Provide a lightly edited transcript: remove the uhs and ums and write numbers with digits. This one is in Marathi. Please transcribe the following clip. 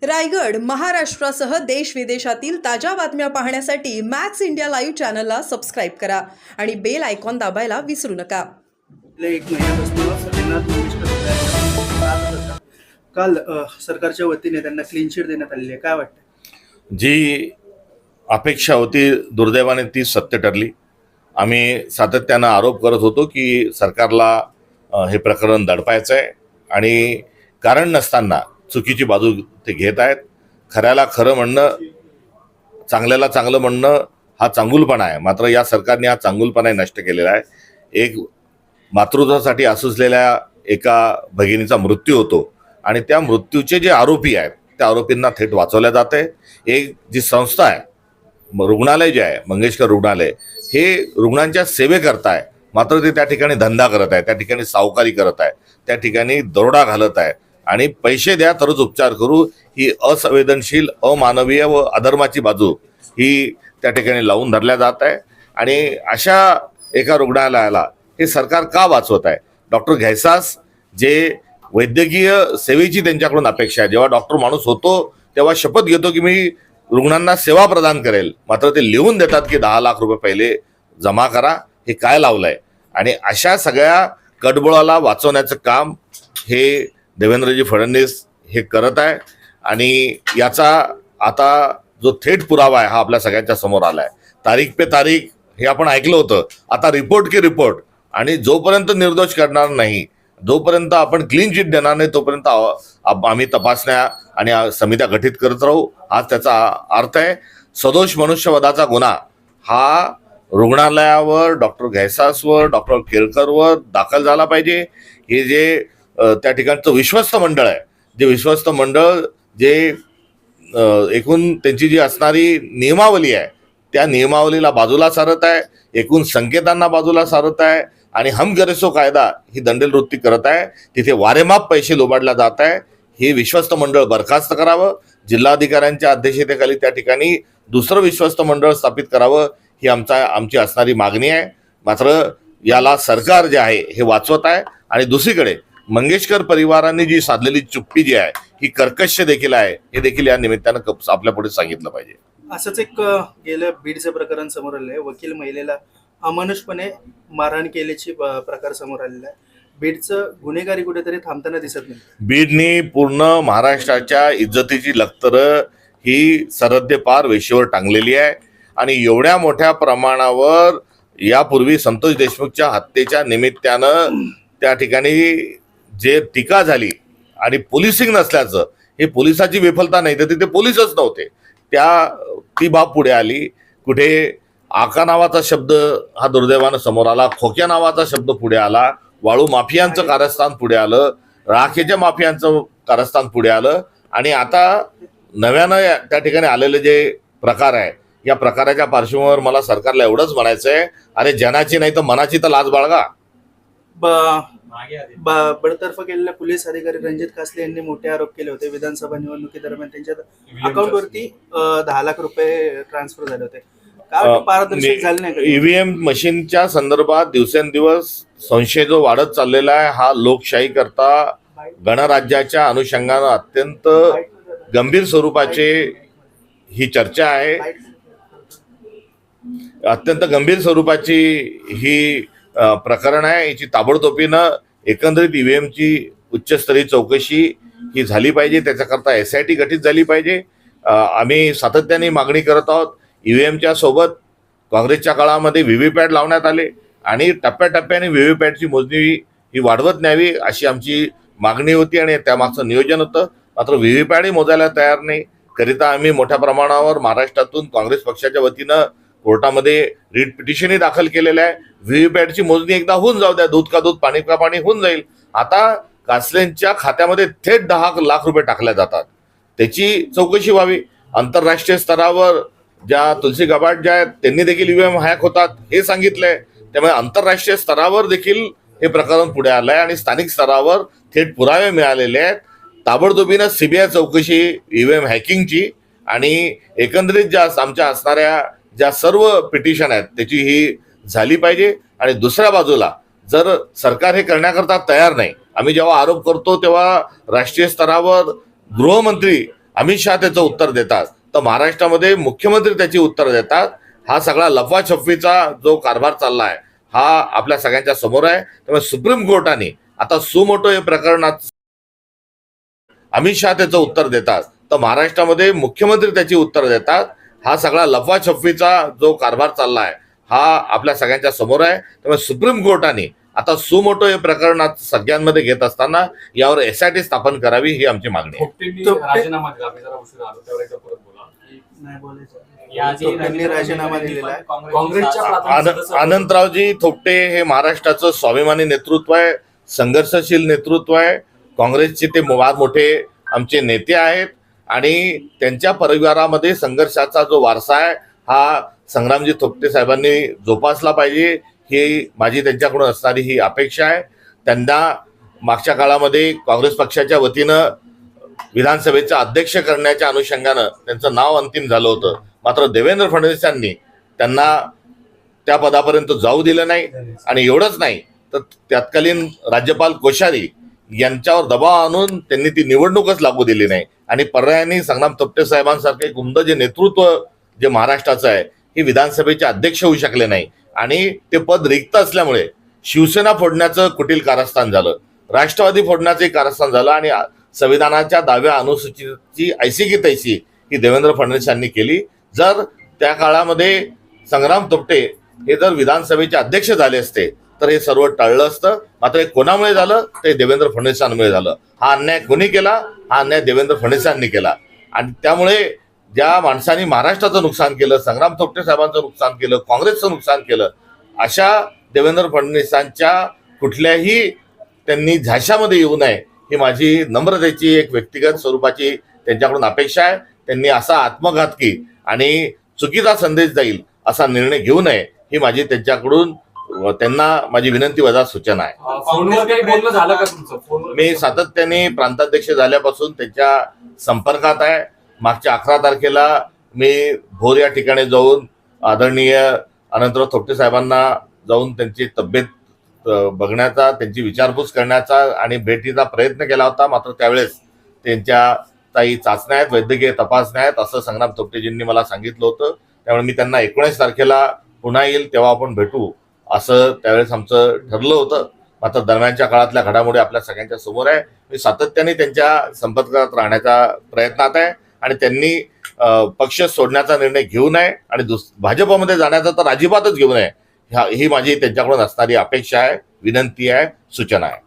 रायगड महाराष्ट्रासह देश विदेशातील ताज्या बातम्या पाहण्यासाठी मॅक्स इंडिया लाईव्ह चॅनलला सबस्क्राईब करा आणि बेल आयकॉन दाबायला विसरू नका. एक महिन्यापासून काल सरकारच्या वतीने त्यांना क्लीन चिट देण्यात आलेली आहे. काय वाटतं? जी अपेक्षा होती दुर्दैवाने ती सत्य ठरली. आम्ही सातत्यानं आरोप करत होतो की सरकारला हे प्रकरण दडपायचं आहे आणि कारण नसताना चुकीची बाजू ते घेत आहेत. खऱ्याला खरं म्हणणं, चांगल्याला चांगलं म्हणणं हा चांगुलपणा आहे. मात्र या सरकारने हा चांगुलपणा नष्ट केलेला आहे. एक मातृत्वासाठी आसुसलेल्या एका भगिनीचा मृत्यू होतो आणि त्या मृत्यूचे जे आरोपी आहेत त्या आरोपींना थेट वाचवल्या जाते. एक जी संस्था आहे, रुग्णालय जे आहे मंगेशकर रुग्णालय, हे रुग्णांच्या सेवेकरता आहे. मात्र ते त्या ठिकाणी धंदा करत आहे, त्या ठिकाणी सावकारी करत आहे, त्या ठिकाणी दरोडा घालत आहे आणि पैसे द्या तरच उपचार करू ही असंवेदनशील, अमानवीय व अधर्माची बाजू ही त्या ठिकाणी लावून धरल्या जात आहे. आणि अशा एका रुग्णालयाला हे सरकार का वाचवत आहे? डॉक्टर घैसास जे वैद्यकीय सेवेची त्यांच्याकडून अपेक्षा आहे, जेव्हा डॉक्टर माणूस होतो तेव्हा शपथ घेतो की मी रुग्णांना सेवा प्रदान करेल, मात्र ते लिहून देतात की 10 लाख रुपये पहिले जमा करा. हे काय लावलंय? आणि अशा सगळ्या कडबोळाला वाचवण्याचं काम हे देवेंद्रजी फडणवीस हे करत आहे. आणि याचा आता जो थेट पुरावा आहे हा आपल्या सगळ्यांच्या समोर आलाय. तारीख पे तारीख हे आपण ऐकलं होतं, आता रिपोर्ट की रिपोर्ट. आणि जोपर्यंत निर्दोष करणार नाही, जोपर्यंत आपण क्लीन चिट देणार नाही, तोपर्यंत आम्ही तपासण्या आणि समित्या गठीत करत राहू. हाच त्याचा अर्थ आहे. सदोष मनुष्यवधाचा गुन्हा हा रुग्णालयावर, डॉक्टर घैसासवर, डॉक्टर केळकरवर दाखल झाला पाहिजे. हे जे त्या ठिकाणचं विश्वस्त मंडळ आहे, जे विश्वस्त मंडळ जे एकूण त्यांची जी असणारी नियमावली आहे त्या नियमावलीला बाजूला सारत आहे, एकूण संकेतांना बाजूला सारत आहे आणि हम करे सो कायदा ही दंडेलवृत्ती करत आहे. तिथे वारेमाप पैसे लोबाडल्या जात आहे. हे विश्वस्त मंडळ बरखास्त करावं. जिल्हाधिकाऱ्यांच्या अध्यक्षतेखाली त्या ठिकाणी दुसरं विश्वस्त मंडळ स्थापित करावं ही आमची असणारी मागणी आहे. मात्र याला सरकार जे आहे हे वाचवत आहे. आणि दुसरीकडे मंगेशकर परिवारांनी जी साधलेली चुप्पी जी आहे ही कर्कश देखील आहे, हे देखील या निमित्तानं आपल्या पुढे सांगितलं पाहिजे. असंच एक गेलं बीडचं प्रकरण समोर आलंय. वकील महिलेला अमानुषपणे मारहाण केल्याची प्रकार समोर आलेला आहे. बीडचं गुन्हेगारी कुठेतरी थांबताना दिसत नाही. बीडनी पूर्ण महाराष्ट्राच्या इज्जतीची लखतर ही सरहद्दे पार वेशीवर टांगलेली आहे. आणि एवढ्या मोठ्या प्रमाणावर यापूर्वी संतोष देशमुखच्या हत्येच्या निमित्तानं त्या ठिकाणी जे टीका झाली आणि पोलिसिंग नसल्याचं, हे पोलिसाची विफलता नाही तर तिथे पोलीसच नव्हते, ती बाब पुढे आली. कुठे आका नावाचा शब्द हा दुर्दैवानं समोर आला, खोक्या नावाचा शब्द पुढे आला, वाळू माफियांचं कारस्थान पुढे आलं, राखेच्या माफियांचं कारस्थान पुढे आलं. आणि आता नव्यानं त्या ठिकाणी आलेले जे प्रकार आहे, या प्रकाराच्या पार्श्वभूमीवर मला सरकारला एवढंच म्हणायचं आहे, अरे जनाची नाही तर मनाची तर लाज बाळगा. बडतर्फ केलेल्या पोलीस अधिकारी रणजित कासले यांनी मोठे आरोप केले होते. विधानसभा निवडणुकीदरम्यान त्यांच्या अकाउंटवरती 10 लाख रुपये ट्रान्सफर झाले होते. पारदर्शक झाले नाही. ईव्हीएम मशीनच्या संदर्भात दिवसेंदिवस संशय जो वाढत चाललेला आहे, हा लोकशाही करता गणराज्याच्या अनुषंगानं अत्यंत गंभीर स्वरूपाची ही चर्चा आहे. अत्यंत गंभीर स्वरूपाची ही प्रकरण आहे. याची ताबडतोबीनं एकंदरीत ईव्हीएमची उच्चस्तरीय चौकशी ही झाली पाहिजे. त्याच्याकरता SIT गठीत झाली पाहिजे. आम्ही सातत्याने मागणी करत आहोत. ईव्हीएमच्या सोबत काँग्रेसच्या काळामध्ये व्हीव्हीपॅट लावण्यात आले आणि टप्प्याटप्प्याने व्हीव्हीपॅटची मोजणी ही वाढवत न्यावी अशी आमची मागणी होती आणि त्यामागचं नियोजन होतं. मात्र व्हीव्हीपॅटही मोजायला तयार नाही. करिता आम्ही मोठ्या प्रमाणावर महाराष्ट्रातून काँग्रेस पक्षाच्या वतीनं कोर्टामध्ये रिट पिटिशनही दाखल केलेलं आहे. व्हीव्हीपॅटची मोजणी एकदा होऊन जाऊ द्या, दूध का दूध पाणी का पाणी होऊन जाईल. आता कासलेंच्या खात्यामध्ये थेट 10 लाख रुपये टाकल्या जातात, त्याची चौकशी व्हावी. आंतरराष्ट्रीय स्तरावर ज्या तुलसी गबाट ज्या आहेत त्यांनी देखील ईव्हीएम हॅक होतात हे सांगितलंय. त्यामुळे आंतरराष्ट्रीय स्तरावर देखील हे प्रकरण पुढे आलंय आणि स्थानिक स्तरावर थेट पुरावे मिळालेले आहेत. ताबडतोबीनं CBI चौकशी ईव्हीएम हॅकिंगची आणि एकंदरीत ज्या आमच्या असणाऱ्या ज्या सर्व पिटिशन आहेत त्याची ही झाली पाहिजे. आणि दुसऱ्या बाजूला जर सरकार हे करण्याकरता तयार नाही, आम्ही जेव्हा आरोप करतो तेव्हा राष्ट्रीय स्तरावर गृहमंत्री अमित शहा त्याचं उत्तर देतात, तर महाराष्ट्रामध्ये मुख्यमंत्री त्याची उत्तर देतात. हा सगळा लफाछपवीचा जो कारभार चालला आहे हा आपल्या सगळ्यांच्या समोर आहे. त्यामुळे सुप्रीम कोर्टाने आता सुमोटो हे प्रकरणात अमित शहा त्याचं उत्तर देतात, तर महाराष्ट्रामध्ये मुख्यमंत्री त्याची उत्तर देतात. हा सगळा लफाछपवीचा जो कारभार चालला आहे हा आपल्या सगळ्यांच्या समोर आहे. त्यामुळे सुप्रीम कोर्टाने आता सुमोटो हे प्रकरणात सगळ्यांमध्ये घेत असताना यावर SIT स्थापन करावी ही आमची मागणी आहे. थोपटेंनी तो- राजीनामा दिला. मी जरा उशीर आलो त्यावर एकदा परत बोला. नाही बोलायचं. याआधी त्यांनी राजीनामा दिलेला आहे. काँग्रेसच्या प्राथमिक सदस्य- अनंतरावजी थोपटे हे महाराष्ट्राचं स्वाभिमानी नेतृत्व आहे, संघर्षशील नेतृत्व आहे. काँग्रेसचे ते फार मोठे आमचे नेते आहेत आणि त्यांच्या परिवारामध्ये संघर्षाचा जो वारसा आहे हा संग्रामजी थोपटे साहेबांनी जोपासला पाहिजे ही माझी त्यांच्याकडून असणारी ही अपेक्षा आहे. त्यांना मागच्या काळामध्ये काँग्रेस पक्षाच्या वतीनं विधानसभेचा अध्यक्ष करण्याच्या अनुषंगानं त्यांचं नाव अंतिम झालं होतं. मात्र देवेंद्र फडणवीस यांनी त्यांना त्या पदापर्यंत जाऊ दिलं नाही. आणि एवढंच नाही तर तत्कालीन राज्यपाल कोश्यारी यांच्यावर दबाव आणून त्यांनी ती निवडणूकच लागू दिली नाही. आणि पर्यायाने संग्राम थोपटे साहेबांसारखे एक उमदं जे नेतृत्व जे महाराष्ट्राचं आहे हे विधानसभेचे अध्यक्ष होऊ शकले नाही. आणि ते पद रिक्त असल्यामुळे शिवसेना फोडण्याचं कुटील कारस्थान झालं, राष्ट्रवादी फोडण्याचंही कारस्थान झालं आणि संविधानाच्या 10व्या अनुसूचीची ऐसी की तैसी ही देवेंद्र फडणवीस यांनी केली. जर त्या काळामध्ये संग्राम थोपटे हे जर विधानसभेचे अध्यक्ष झाले असते तर हे सर्व टळलं असतं. मात्र हे कोणामुळे झालं ते देवेंद्र फडणवीसांमुळे झालं. हा अन्याय कोणी केला? हा अन्याय देवेंद्र फडणवीसांनी केला. आणि त्यामुळे ज्या माणसांनी महाराष्ट्राचं नुकसान केलं, संग्राम थोपटे साहेबांचं नुकसान केलं, काँग्रेसचं नुकसान केलं, अशा देवेंद्र फडणवीसांच्या कुठल्याही त्यांनी झाशामध्ये येऊ नये ही माझी नम्रतेची एक व्यक्तिगत स्वरूपाची त्यांच्याकडून अपेक्षा आहे. त्यांनी असा आत्मघातकी आणि चुकीचा संदेश जाईल असा निर्णय घेऊ नये ही माझी त्यांच्याकडून त्यांना माझी विनंती वजा सूचना आहे. फोनवर काही बोलणं झालं का तुमचं? फोनवर मी सातत्याने प्रांताध्यक्ष झाल्यापासून त्यांच्या संपर्कात आहे. मागच्या 11 तारखेला मी भोर या ठिकाणी जाऊन आदरणीय अनंतराव थोपटे साहेबांना जाऊन त्यांची तब्येत बघण्याचा, त्यांची विचारपूस करण्याचा आणि भेटीचा प्रयत्न केला होता. मात्र त्यावेळेस त्यांच्या काही चाचण्या आहेत, वैद्यकीय तपासण्या आहेत असं संग्राम थोपटेजींनी मला सांगितलं होतं. त्यामुळे मी त्यांना 19 तारखेला पुन्हा येईल तेव्हा आपण भेटू असं त्यावेळेस आमचं ठरलं होतं. मात्र दरम्यानच्या काळातल्या घडामोडी आपल्या सगळ्यांच्या समोर आहे. मी सातत्याने त्यांच्या संपर्कात राहण्याच्या प्रयत्नात आहे आणि त्यांनी पक्ष सोडण्याचा निर्णय घेऊ नये आणि भाजपमध्ये जाण्याचा तर अजिबातच घेऊ नये ही माझी त्यांच्याकडून असणारी अपेक्षा आहे, विनंती आहे, सूचना आहे.